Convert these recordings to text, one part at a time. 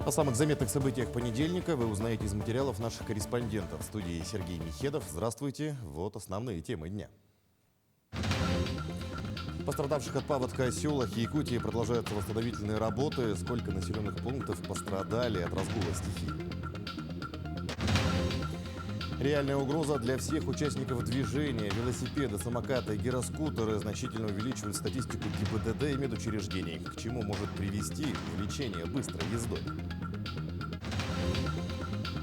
О самых заметных событиях понедельника вы узнаете из материалов наших корреспондентов. В студии Сергей Михедов. Здравствуйте. Вот основные темы дня. В пострадавших от паводка селах Якутии продолжаются восстановительные работы. Сколько населенных пунктов пострадали от разгула стихии? Реальная угроза для всех участников движения. Велосипеды, самокаты и гироскутеры значительно увеличивают статистику ГИБДД и медучреждений. К чему может привести увлечение быстрой ездой?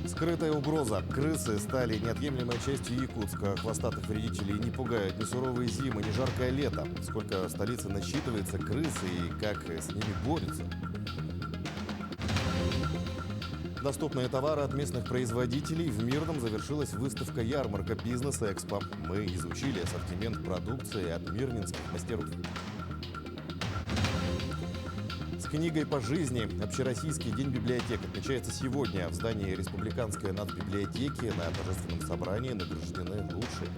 Скрытая угроза. Крысы стали неотъемлемой частью Якутска. Хвостатых вредителей не пугают ни суровые зимы, ни жаркое лето. Сколько в столице насчитывается крыс и как с ними борются? Доступные товары от местных производителей. В Мирном завершилась выставка-ярмарка «Бизнес-экспо». Мы изучили ассортимент продукции от мирнинских мастеров. С книгой по жизни. Общероссийский день библиотек отмечается сегодня. В здании Республиканской нацбиблиотеки на торжественном собрании награждены лучшие.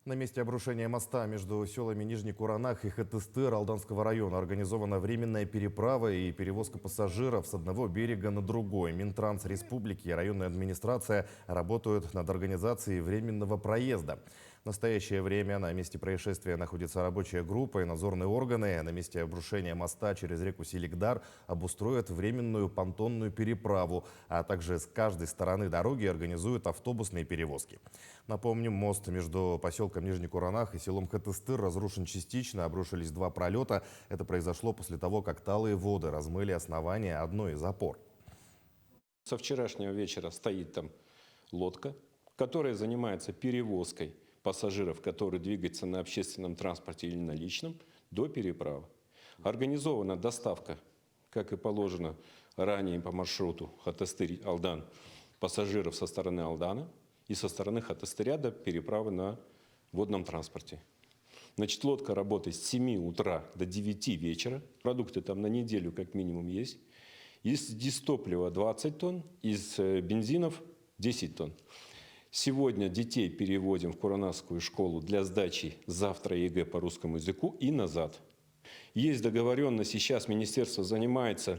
На месте обрушения моста между селами Нижний Куранах и Хатыстыр Алданского района организована временная переправа и перевозка пассажиров с одного берега на другой. Минтранс Республики и районная администрация работают над организацией временного проезда. В настоящее время на месте происшествия находится рабочая группа и надзорные органы. На месте обрушения моста через реку Селигдар обустроят временную понтонную переправу, а также с каждой стороны дороги организуют автобусные перевозки. Напомним, мост между поселком Нижний Куранах и селом Хатыстыр разрушен частично, обрушились два пролета. Это произошло после того, как талые воды размыли основание одной из опор. Со вчерашнего вечера стоит там лодка, которая занимается перевозкой пассажиров, которые двигаются на общественном транспорте или на личном, до переправы. Организована доставка, как и положено ранее по маршруту Хатыстыр-Алдан, пассажиров со стороны Алдана и со стороны Хатыстыря до переправы на водном транспорте. Значит, лодка работает с 7 утра до 9 вечера. Продукты там на неделю как минимум есть. Из дистоплива 20 тонн, из бензинов 10 тонн. Сегодня детей переводим в Куранахскую школу для сдачи завтра ЕГЭ по русскому языку и назад. Есть договоренность, сейчас министерство занимается,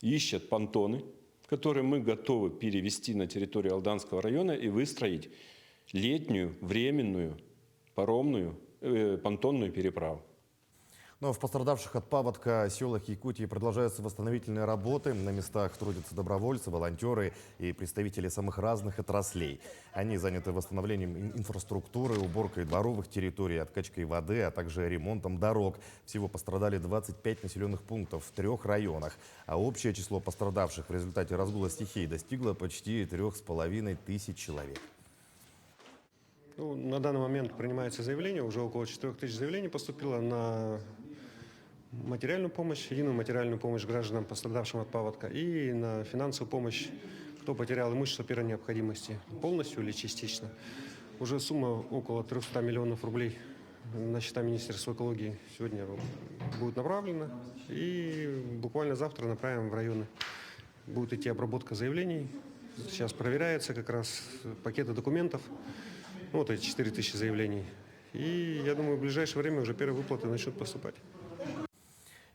ищет понтоны, которые мы готовы перевести на территорию Алданского района и выстроить летнюю, временную, паромную, понтонную переправу. Но в пострадавших от паводка селах Якутии продолжаются восстановительные работы. На местах трудятся добровольцы, волонтеры и представители самых разных отраслей. Они заняты восстановлением инфраструктуры, уборкой дворовых территорий, откачкой воды, а также ремонтом дорог. Всего пострадали 25 населенных пунктов в 3 районах. А общее число пострадавших в результате разгула стихии достигло почти 3500 человек. На данный момент принимается заявление, уже около 4000 заявлений поступило на материальную помощь, единую материальную помощь гражданам, пострадавшим от паводка, и на финансовую помощь, кто потерял имущество первой необходимости, полностью или частично. Уже сумма около 300 миллионов рублей на счета Министерства экологии сегодня будет направлена, и буквально завтра направим в районы. Будет идти обработка заявлений, сейчас проверяется как раз пакеты документов, вот эти 4000 заявлений. И я думаю, в ближайшее время уже первые выплаты начнут поступать.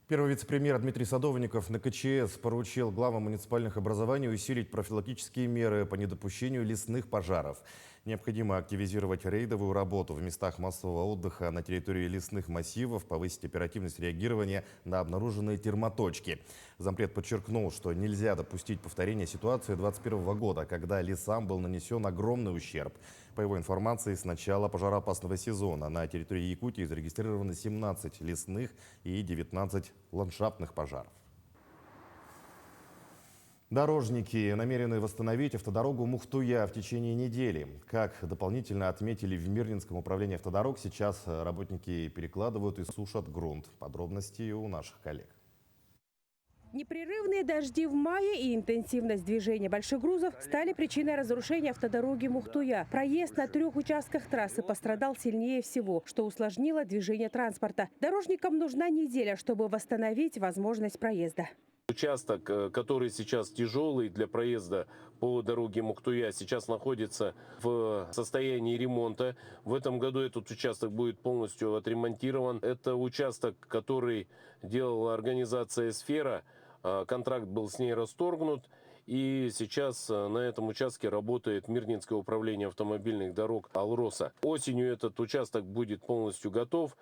Первый вице-премьер Дмитрий Садовников на КЧС поручил главам муниципальных образований усилить профилактические меры по недопущению лесных пожаров. Необходимо активизировать рейдовую работу в местах массового отдыха на территории лесных массивов, повысить оперативность реагирования на обнаруженные термоточки. Зампред подчеркнул, что нельзя допустить повторения ситуации 2021 года, когда лесам был нанесен огромный ущерб. По его информации, с начала пожароопасного сезона на территории Якутии зарегистрировано 17 лесных и 19 ландшафтных пожаров. Дорожники намерены восстановить автодорогу Мухтуя в течение недели. Как дополнительно отметили в Мирнинском управлении автодорог, сейчас работники перекладывают и сушат грунт. Подробности у наших коллег. Непрерывные дожди в мае и интенсивность движения больших грузов стали причиной разрушения автодороги Мухтуя. Проезд на 3 участках трассы пострадал сильнее всего, что усложнило движение транспорта. Дорожникам нужна неделя, чтобы восстановить возможность проезда. Участок, который сейчас тяжелый для проезда по дороге Мухтуя, сейчас находится в состоянии ремонта. В этом году этот участок будет полностью отремонтирован. Это участок, который делала организация «Сфера». Контракт был с ней расторгнут. И сейчас на этом участке работает Мирнинское управление автомобильных дорог «Алроса». Осенью этот участок будет полностью готов.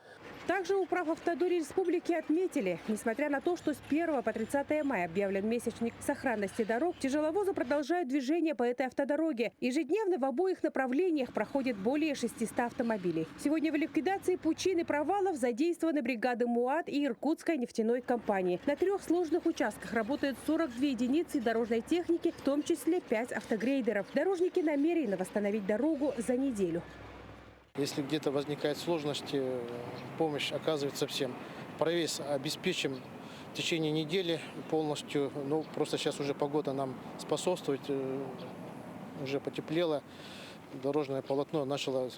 Также Управавтодоре республики отметили, несмотря на то, что с 1 по 30 мая объявлен месячник сохранности дорог, тяжеловозы продолжают движение по этой автодороге. Ежедневно в обоих направлениях проходит более 600 автомобилей. Сегодня в ликвидации пучин и провалов задействованы бригады МУАТ и Иркутской нефтяной компании. На 3 сложных участках работают 42 единицы дорожной техники, в том числе 5 автогрейдеров. Дорожники намерены восстановить дорогу за неделю. Если где-то возникают сложности, помощь оказывается всем. Проезд обеспечим в течение недели полностью. Ну, просто сейчас уже погода нам способствует, уже потеплело, дорожное полотно начало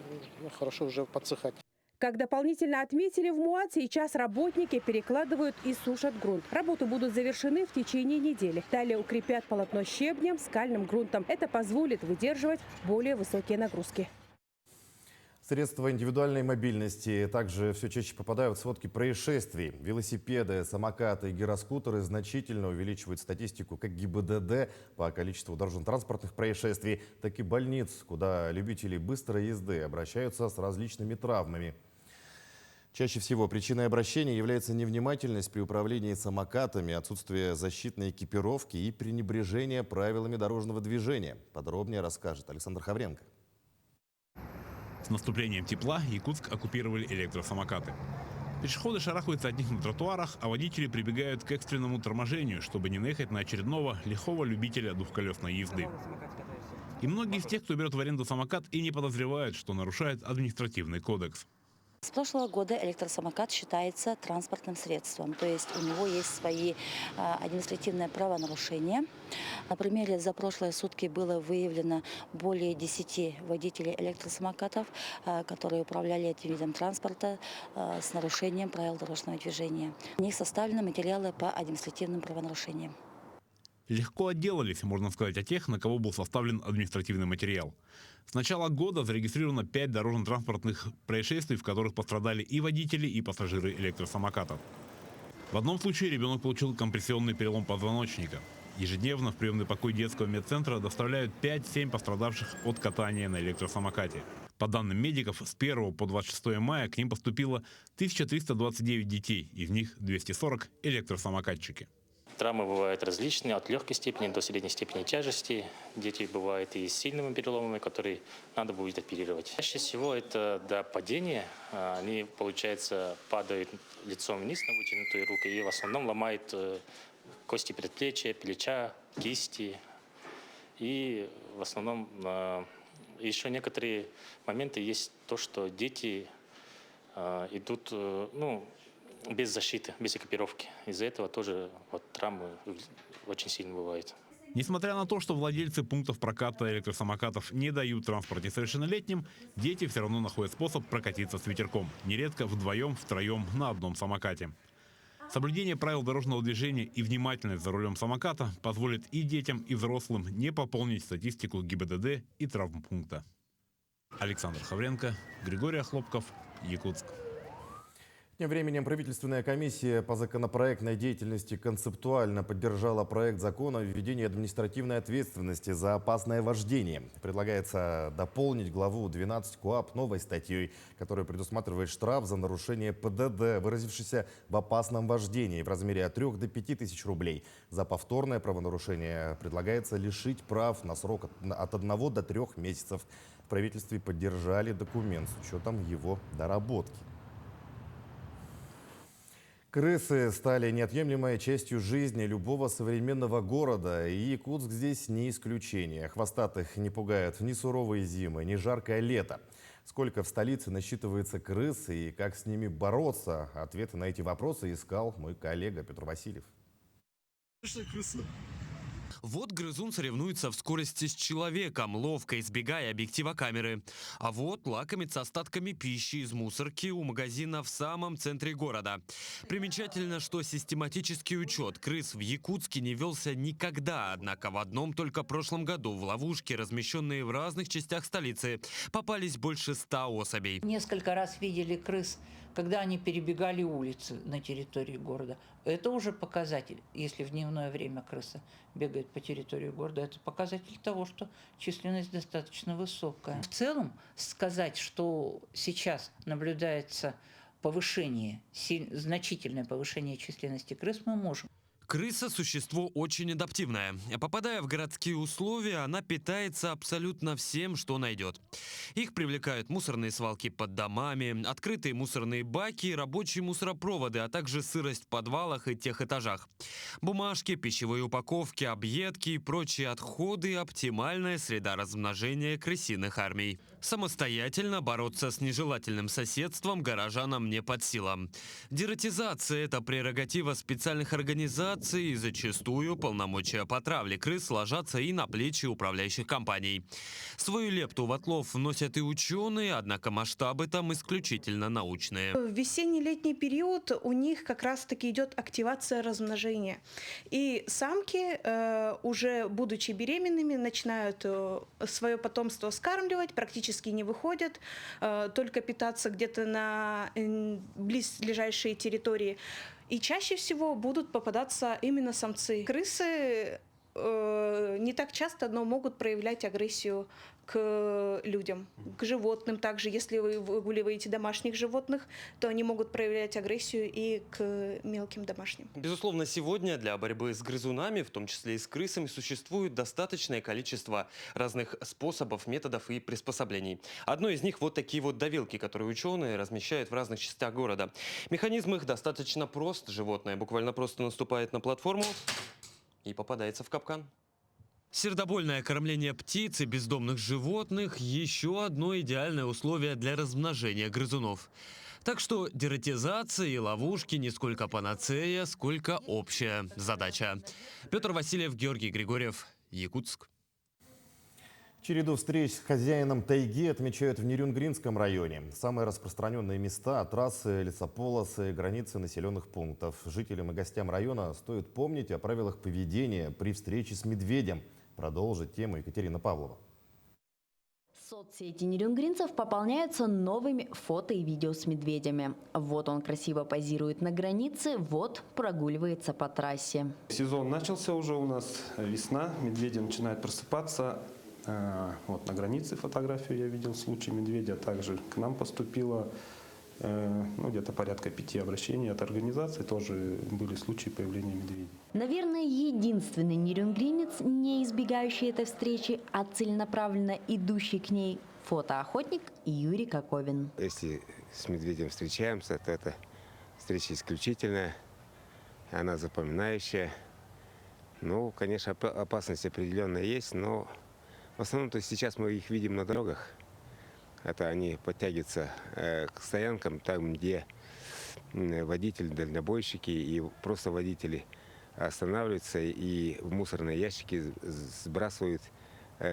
хорошо уже подсыхать. Как дополнительно отметили в МУАТ, сейчас работники перекладывают и сушат грунт. Работы будут завершены в течение недели. Далее укрепят полотно щебнем, скальным грунтом. Это позволит выдерживать более высокие нагрузки. Средства индивидуальной мобильности также все чаще попадают в сводки происшествий. Велосипеды, самокаты и гироскутеры значительно увеличивают статистику как ГИБДД по количеству дорожно-транспортных происшествий, так и больниц, куда любители быстрой езды обращаются с различными травмами. Чаще всего причиной обращения является невнимательность при управлении самокатами, отсутствие защитной экипировки и пренебрежение правилами дорожного движения. Подробнее расскажет Александр Хавренко. С наступлением тепла Якутск оккупировали электросамокаты. Пешеходы шарахаются от них на тротуарах, а водители прибегают к экстренному торможению, чтобы не наехать на очередного лихого любителя двухколесной езды. И многие из тех, кто берет в аренду самокат, и не подозревают, что нарушает административный кодекс. С прошлого года электросамокат считается транспортным средством, то есть у него есть свои административные правонарушения. На примере за прошлые сутки было выявлено более 10 водителей электросамокатов, которые управляли этим видом транспорта с нарушением правил дорожного движения. У них составлены материалы по административным правонарушениям. Легко отделались, можно сказать, о тех, на кого был составлен административный материал. С начала года зарегистрировано 5 дорожно-транспортных происшествий, в которых пострадали и водители, и пассажиры электросамокатов. В одном случае ребенок получил компрессионный перелом позвоночника. Ежедневно в приемный покой детского медцентра доставляют 5-7 пострадавших от катания на электросамокате. По данным медиков, с 1 по 26 мая к ним поступило 1329 детей, из них 240 электросамокатчики. Травмы бывают различные, от легкой степени до средней степени тяжести. Дети бывают и с сильными переломами, которые надо будет оперировать. Чаще всего это до падения. Они, получается, падают лицом вниз на вытянутые руки и в основном ломают кости предплечья, плеча, кисти. И в основном еще некоторые моменты есть то, что дети идут, без защиты, без экипировки. Из-за этого тоже травмы очень сильно бывают. Несмотря на то, что владельцы пунктов проката электросамокатов не дают транспорт несовершеннолетним, дети все равно находят способ прокатиться с ветерком. Нередко вдвоем, втроем на одном самокате. Соблюдение правил дорожного движения и внимательность за рулем самоката позволит и детям, и взрослым не пополнить статистику ГИБДД и травмпункта. Александр Хавренко, Григорий Хлопков, Якутск. Тем временем правительственная комиссия по законопроектной деятельности концептуально поддержала проект закона о введении административной ответственности за опасное вождение. Предлагается дополнить главу 12 КоАП новой статьей, которая предусматривает штраф за нарушение ПДД, выразившийся в опасном вождении в размере от 3 до 5 тысяч рублей. За повторное правонарушение предлагается лишить прав на срок от 1 до 3 месяцев. В правительстве поддержали документ с учетом его доработки. Крысы стали неотъемлемой частью жизни любого современного города, и Якутск здесь не исключение. Хвостатых не пугают ни суровые зимы, ни жаркое лето. Сколько в столице насчитывается крыс и как с ними бороться? Ответы на эти вопросы искал мой коллега Петр Васильев. Крысы. Вот грызун соревнуется в скорости с человеком, ловко избегая объектива камеры. А вот лакомится остатками пищи из мусорки у магазина в самом центре города. Примечательно, что систематический учет крыс в Якутске не велся никогда. Однако в одном только прошлом году в ловушки, размещенные в разных частях столицы, попались больше 100 особей. Несколько раз видели крыс, когда они перебегали улицы на территории города. Это уже показатель. Если в дневное время крыса бегает по территории города, это показатель того, что численность достаточно высокая. В целом сказать, что сейчас наблюдается повышение, значительное повышение численности крыс, мы можем. Крыса – существо очень адаптивное. Попадая в городские условия, она питается абсолютно всем, что найдет. Их привлекают мусорные свалки под домами, открытые мусорные баки, рабочие мусоропроводы, а также сырость в подвалах и тех этажах. Бумажки, пищевые упаковки, объедки и прочие отходы – оптимальная среда размножения крысиных армий. Самостоятельно бороться с нежелательным соседством горожанам не под силам. Дератизация – это прерогатива специальных организаций, и зачастую полномочия по травле крыс ложатся и на плечи управляющих компаний. Свою лепту в отлов вносят и ученые, однако масштабы там исключительно научные. В весенне-летний период у них как раз-таки идет активация размножения. И самки, уже будучи беременными, начинают свое потомство скармливать, практически не выходят, только питаться где-то на близлежащие территории. И чаще всего будут попадаться именно самцы. Крысы не так часто, но могут проявлять агрессию к людям, к животным. Также, если вы выгуливаете домашних животных, то они могут проявлять агрессию и к мелким домашним. Безусловно, сегодня для борьбы с грызунами, в том числе и с крысами, существует достаточное количество разных способов, методов и приспособлений. Одно из них вот такие вот давилки, которые ученые размещают в разных частях города. Механизм их достаточно прост. Животное буквально просто наступает на платформу и попадается в капкан. Сердобольное кормление птиц и бездомных животных – еще одно идеальное условие для размножения грызунов. Так что дератизация и ловушки не сколько панацея, сколько общая задача. Петр Васильев, Георгий Григорьев, Якутск. Череду встреч с хозяином тайги отмечают в Нерюнгринском районе. Самые распространенные места – трассы, лесополосы, границы населенных пунктов. Жителям и гостям района стоит помнить о правилах поведения при встрече с медведем. Продолжит тему Екатерина Павлова. Соцсети нерюнгринцев пополняются новыми фото и видео с медведями. Вот он красиво позирует на границе, вот прогуливается по трассе. Сезон начался уже у нас, весна, медведи начинают просыпаться. Вот на границе фотографию я видел случай медведя. Также к нам поступило где-то порядка 5 обращений от организаций. Тоже были случаи появления медведей. Наверное, единственный нерюнгринец, не избегающий этой встречи, а целенаправленно идущий к ней фотоохотник Юрий Коковин. Если с медведем встречаемся, то это встреча исключительная, она запоминающая. Ну, конечно, опасность определенная есть, но в основном сейчас мы их видим на дорогах. Это они подтягиваются к стоянкам, там, где водители, дальнобойщики и просто водители останавливаются и в мусорные ящики сбрасывают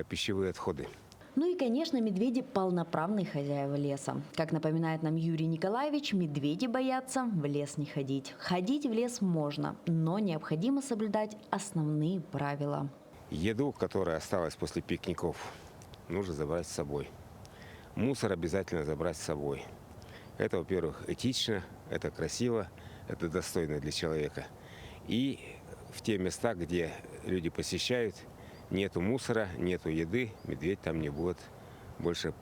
пищевые отходы. Ну и, конечно, медведи – полноправные хозяева леса. Как напоминает нам Юрий Николаевич, медведи боятся в лес не ходить. Ходить в лес можно, но необходимо соблюдать основные правила. Еду, которая осталась после пикников, нужно забрать с собой. Мусор обязательно забрать с собой. Это, во-первых, этично, это красиво, это достойно для человека. И в те места, где люди посещают, нету мусора, нету еды, медведь там не будет больше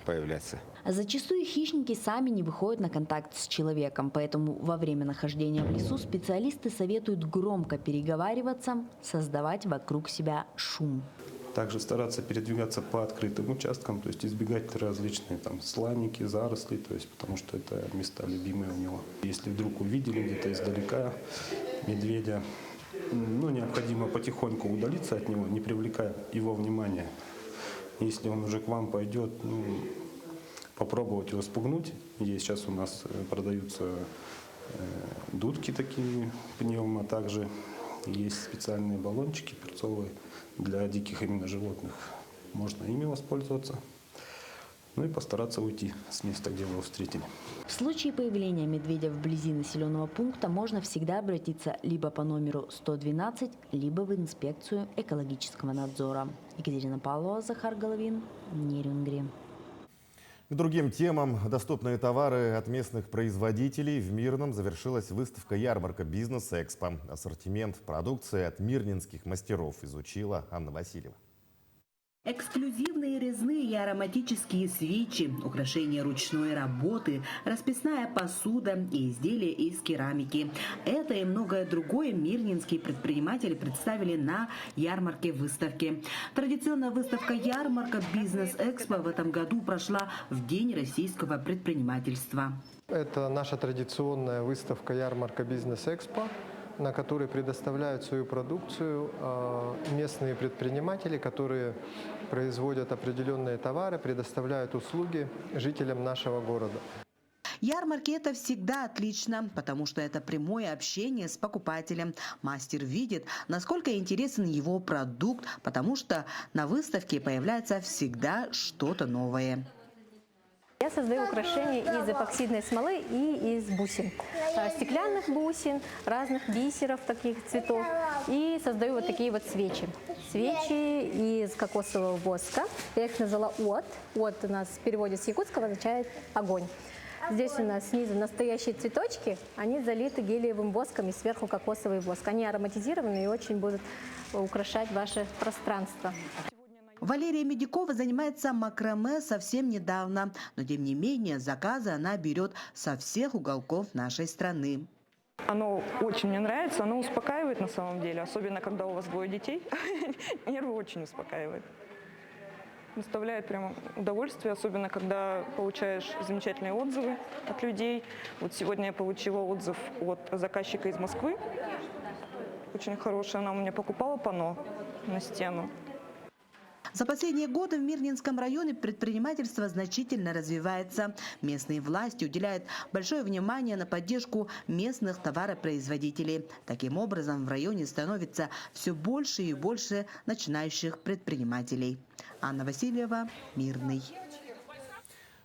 появляться. Зачастую хищники сами не выходят на контакт с человеком, поэтому во время нахождения в лесу специалисты советуют громко переговариваться, создавать вокруг себя шум. Также стараться передвигаться по открытым участкам, то есть избегать различные там сланники, заросли, то есть потому что это места любимые у него. Если вдруг увидели где-то издалека медведя, необходимо потихоньку удалиться от него, не привлекая его внимания. Если он уже к вам пойдет, попробовать его спугнуть. Есть сейчас у нас продаются дудки такие, пневмо также. И есть специальные баллончики перцовые для диких именно животных. Можно ими воспользоваться. Ну и постараться уйти с места, где вы его встретили. В случае появления медведя вблизи населенного пункта можно всегда обратиться либо по номеру 112, либо в инспекцию экологического надзора. Екатерина Павлова, Захар Головин, Нерюнгри. К другим темам. Доступные товары от местных производителей. В Мирном завершилась выставка-ярмарка «Бизнес-Экспо». Ассортимент продукции от мирнинских мастеров изучила Анна Васильева. Эксклюзивные резные и ароматические свечи, украшения ручной работы, расписная посуда и изделия из керамики. Это и многое другое мирнинские предприниматели представили на ярмарке-выставке. Традиционная выставка-ярмарка «Бизнес-Экспо» в этом году прошла в День российского предпринимательства. Это наша традиционная выставка-ярмарка «Бизнес-Экспо», на которой предоставляют свою продукцию местные предприниматели, которые производят определенные товары, предоставляют услуги жителям нашего города. Ярмарки – это всегда отлично, потому что это прямое общение с покупателем. Мастер видит, насколько интересен его продукт, потому что на выставке появляется всегда что-то новое. Я создаю украшения из эпоксидной смолы и из бусин. Стеклянных бусин, разных бисеров, таких цветов. И создаю вот такие вот свечи. Свечи из кокосового воска. Я их назвала «от». «От» у нас в переводе с якутского означает «огонь». Здесь у нас снизу настоящие цветочки. Они залиты гелиевым воском и сверху кокосовый воск. Они ароматизированы и очень будут украшать ваше пространство. Валерия Медикова занимается макраме совсем недавно, но тем не менее заказы она берет со всех уголков нашей страны. Оно очень мне нравится, оно успокаивает на самом деле, особенно когда у вас двое детей. Нервы очень успокаивает. Доставляет прямо удовольствие, особенно когда получаешь замечательные отзывы от людей. Вот сегодня я получила отзыв от заказчика из Москвы. Очень хорошая, она у меня покупала панно на стену. За последние годы в Мирнинском районе предпринимательство значительно развивается. Местные власти уделяют большое внимание на поддержку местных товаропроизводителей. Таким образом, в районе становится все больше и больше начинающих предпринимателей. Анна Васильева, Мирный.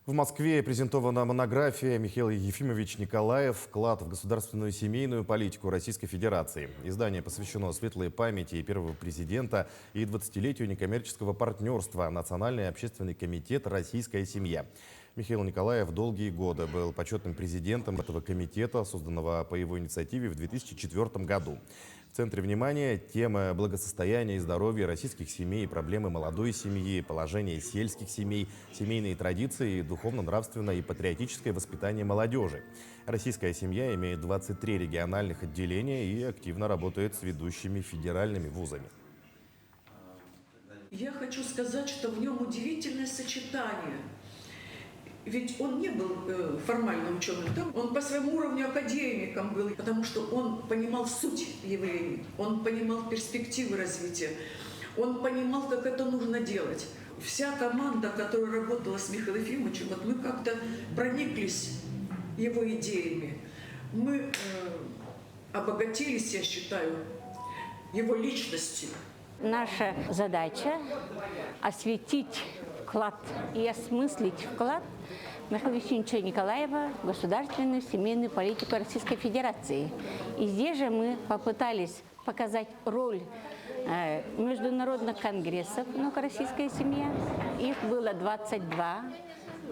В Москве презентована монография «Михаил Ефимович Николаев. Вклад в государственную семейную политику Российской Федерации». Издание посвящено светлой памяти первого президента и 20-летию некоммерческого партнерства «Национальный общественный комитет «Российская семья». Михаил Николаев долгие годы был почетным президентом этого комитета, созданного по его инициативе в 2004 году. В центре внимания темы благосостояния и здоровья российских семей, проблемы молодой семьи, положение сельских семей, семейные традиции, духовно-нравственное и патриотическое воспитание молодежи. Российская семья имеет 23 региональных отделения и активно работает с ведущими федеральными вузами. Я хочу сказать, что в нем удивительное сочетание. Ведь он не был формально ученым, да? Он по своему уровню академиком был, потому что он понимал суть явлений, он понимал перспективы развития, он понимал, как это нужно делать. Вся команда, которая работала с Михаилом Ефимовичем, вот мы как-то прониклись его идеями. Мы обогатились, я считаю, его личностью. Наша задача – осветить вклад и осмыслить вклад Михаила Ефимовича Николаева в государственную семейную политику Российской Федерации. И здесь же мы попытались показать роль международных конгрессов «Ну-ка, российская семья». Их было 22,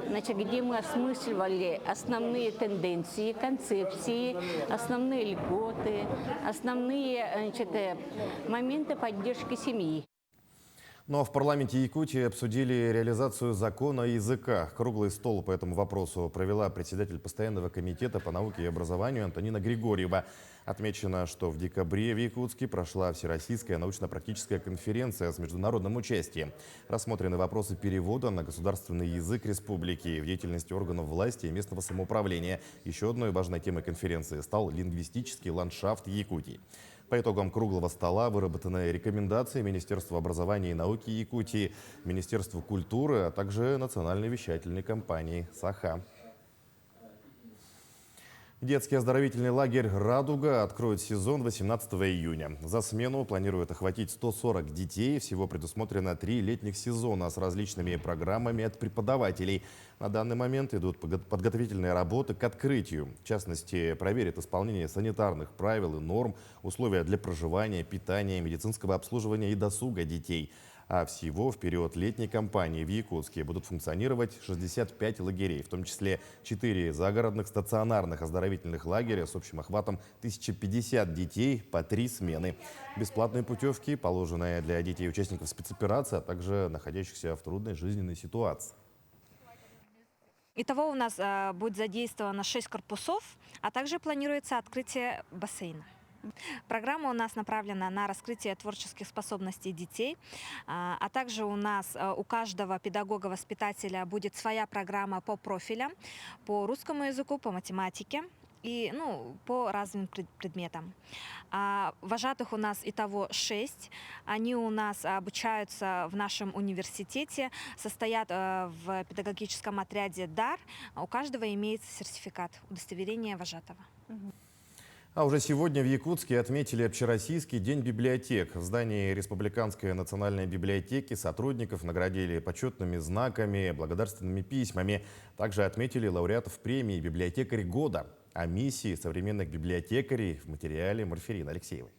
значит, где мы осмысливали основные тенденции, концепции, основные льготы, основные, значит, моменты поддержки семьи. Ну а в парламенте Якутии обсудили реализацию закона о языках. Круглый стол по этому вопросу провела председатель постоянного комитета по науке и образованию Антонина Григорьева. Отмечено, что в декабре в Якутске прошла Всероссийская научно-практическая конференция с международным участием. Рассмотрены вопросы перевода на государственный язык республики в деятельности органов власти и местного самоуправления. Еще одной важной темой конференции стал лингвистический ландшафт Якутии. По итогам круглого стола выработаны рекомендации Министерству образования и науки Якутии, Министерству культуры, а также национальной вещательной компании «Саха». Детский оздоровительный лагерь «Радуга» откроет сезон 18 июня. За смену планируют охватить 140 детей. Всего предусмотрено 3 летних сезона с различными программами от преподавателей. На данный момент идут подготовительные работы к открытию. В частности, проверят исполнение санитарных правил и норм, условия для проживания, питания, медицинского обслуживания и досуга детей. А всего в период летней кампании в Якутске будут функционировать 65 лагерей, в том числе 4 загородных стационарных оздоровительных лагеря с общим охватом 1050 детей по 3 смены. Бесплатные путевки, положенные для детей участников спецоперации, а также находящихся в трудной жизненной ситуации. Итого у нас будет задействовано 6 корпусов, а также планируется открытие бассейна. Программа у нас направлена на раскрытие творческих способностей детей, а также у нас у каждого педагога-воспитателя будет своя программа по профилям, по русскому языку, по математике и по разным предметам. Вожатых у нас итого 6. Они у нас обучаются в нашем университете, состоят в педагогическом отряде «Дар». У каждого имеется сертификат удостоверения вожатого. А уже сегодня в Якутске отметили Общероссийский день библиотек. В здании Республиканской национальной библиотеки сотрудников наградили почетными знаками, благодарственными письмами. Также отметили лауреатов премии «Библиотекарь года». О миссии современных библиотекарей в материале Марферины Алексеевой.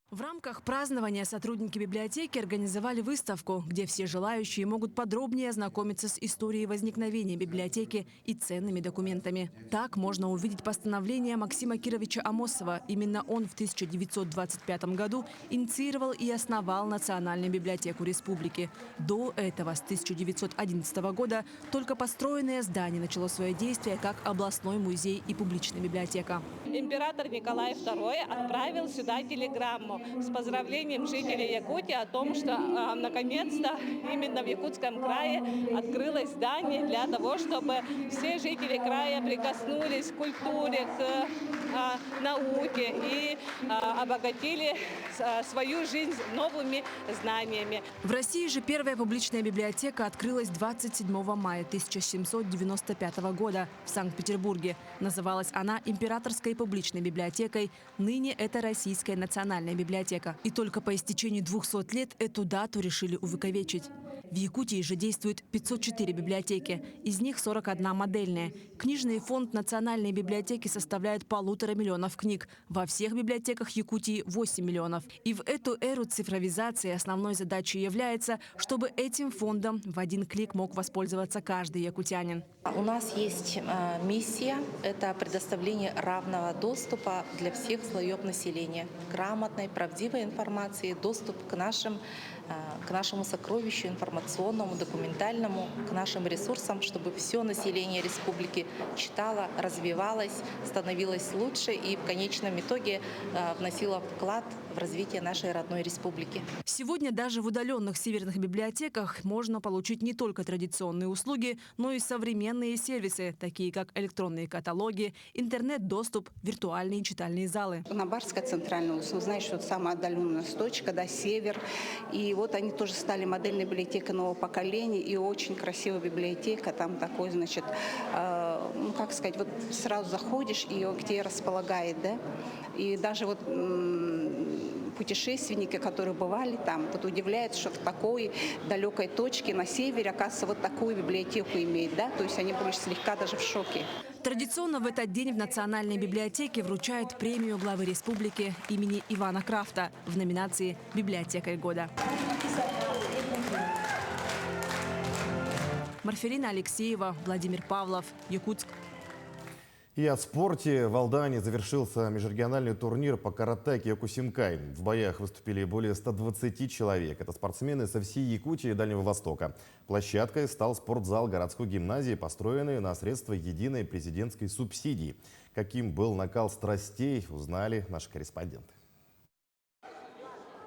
В рамках празднования сотрудники библиотеки организовали выставку, где все желающие могут подробнее ознакомиться с историей возникновения библиотеки и ценными документами. Так можно увидеть постановление Максима Кировича Амосова. Именно он в 1925 году инициировал и основал Национальную библиотеку республики. До этого, с 1911 года, только построенное здание начало свое действие как областной музей и публичная библиотека. Император Николай II отправил сюда телеграмму с поздравлением жителей Якутии о том, что наконец-то именно в Якутском крае открылось здание для того, чтобы все жители края прикоснулись к культуре, к науке и обогатили свою жизнь новыми знаниями. В России же первая публичная библиотека открылась 27 мая 1795 года в Санкт-Петербурге. Называлась она Императорской публичной библиотекой. Ныне это Российская национальная библиотека. И только по истечении 200 лет эту дату решили увековечить. В Якутии же действует 504 библиотеки, из них 41 модельная. Книжный фонд Национальной библиотеки составляет 1,5 миллиона книг. Во всех библиотеках Якутии 8 миллионов. И в эту эру цифровизации основной задачей является, чтобы этим фондом в один клик мог воспользоваться каждый якутянин. У нас есть миссия – это предоставление равного доступа для всех слоев населения, грамотной, правдивой информации, доступ к нашему сокровищу информационному, документальному, к нашим ресурсам, чтобы все население республики читало, развивалось, становилось лучше и в конечном итоге вносило вклад в развитие нашей родной республики. Сегодня даже в удаленных северных библиотеках можно получить не только традиционные услуги, но и современные сервисы, такие как электронные каталоги, интернет-доступ, виртуальные читальные залы. На Барской центральной улице, вы знаете, что это самая отдаленная точка, да, север. И вот они тоже стали модельной библиотекой нового поколения. И очень красивая библиотека. Там такой, значит, как сказать, вот сразу заходишь, и он к тебе располагает, да. И даже вот путешественники, которые бывали там, вот удивляются, что в такой далекой точке на севере, оказывается, вот такую библиотеку имеет, да, то есть они были слегка даже в шоке. Традиционно в этот день в Национальной библиотеке вручают премию главы республики имени Ивана Крафта в номинации «Библиотекарь года». Марферина Алексеева, Владимир Павлов, Якутск. И о спорте. В Алдане завершился межрегиональный турнир по карате Киокусинкай. В боях выступили более 120 человек. Это спортсмены со всей Якутии и Дальнего Востока. Площадкой стал спортзал городской гимназии, построенный на средства единой президентской субсидии. Каким был накал страстей, узнали наши корреспонденты.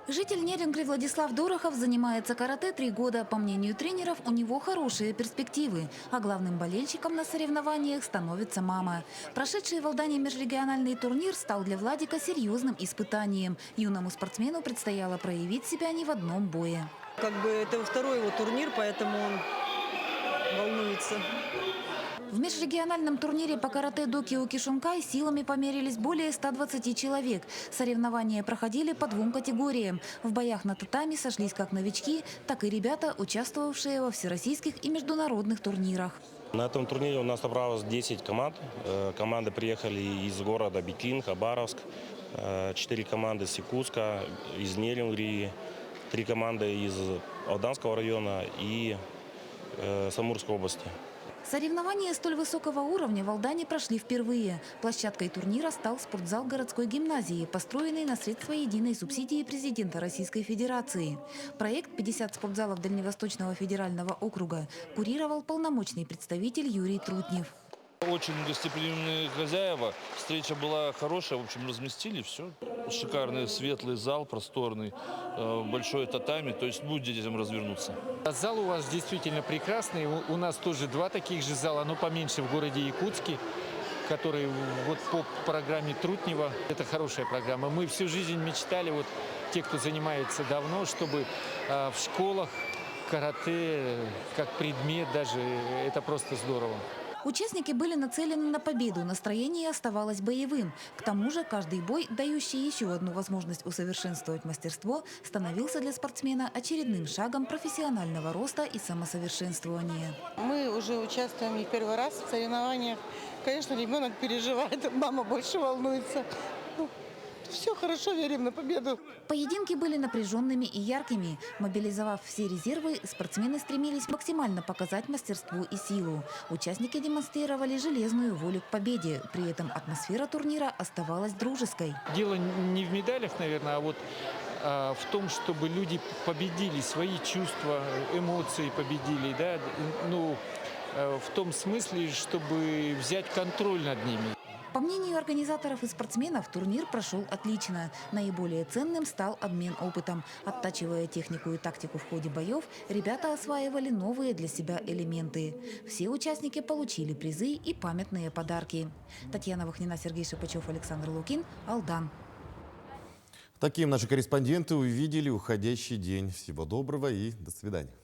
Житель Нерюнгри Владислав Дорохов занимается карате 3 года. По мнению тренеров, у него хорошие перспективы. А главным болельщиком на соревнованиях становится мама. Прошедший в Алдане межрегиональный турнир стал для Владика серьезным испытанием. Юному спортсмену предстояло проявить себя не в одном бое. Это второй его турнир, поэтому он волнуется. В межрегиональном турнире по карате до Киокушинкай силами померились более 120 человек. Соревнования проходили по 2 категориям. В боях на татами сошлись как новички, так и ребята, участвовавшие во всероссийских и международных турнирах. На этом турнире у нас собралось 10 команд. Команды приехали из города Беклин, Хабаровск, 4 команды из Якутска, из Нерюнгри, 3 команды из Алданского района и Самурской области. Соревнования столь высокого уровня в Алдане прошли впервые. Площадкой турнира стал спортзал городской гимназии, построенный на средства единой субсидии президента Российской Федерации. Проект «50 спортзалов Дальневосточного федерального округа» курировал полномочный представитель Юрий Трутнев. Очень гостеприимные хозяева. Встреча была хорошая. В общем, разместили все. Шикарный светлый зал, просторный, большой татами. То есть будет детям развернуться. Зал у вас действительно прекрасный. У нас тоже 2 таких же зала, но поменьше в городе Якутске, который вот по программе Трутнева. Это хорошая программа. Мы всю жизнь мечтали, вот те, кто занимается давно, чтобы в школах карате как предмет даже, это просто здорово. Участники были нацелены на победу, настроение оставалось боевым. К тому же каждый бой, дающий еще одну возможность усовершенствовать мастерство, становился для спортсмена очередным шагом профессионального роста и самосовершенствования. Мы уже участвуем не первый раз в соревнованиях. Конечно, ребенок переживает, мама больше волнуется. Все хорошо, верим на победу. Поединки были напряженными и яркими. Мобилизовав все резервы, спортсмены стремились максимально показать мастерство и силу. Участники демонстрировали железную волю к победе. При этом атмосфера турнира оставалась дружеской. Дело не в медалях, наверное, а вот в том, чтобы люди победили свои чувства, эмоции победили, да? Ну, в том смысле, чтобы взять контроль над ними. По мнению организаторов и спортсменов, турнир прошел отлично. Наиболее ценным стал обмен опытом. Оттачивая технику и тактику в ходе боев, ребята осваивали новые для себя элементы. Все участники получили призы и памятные подарки. Татьяна Вахнина, Сергей Шипачев, Александр Лукин, Алдан. Таким наши корреспонденты увидели уходящий день. Всего доброго и до свидания.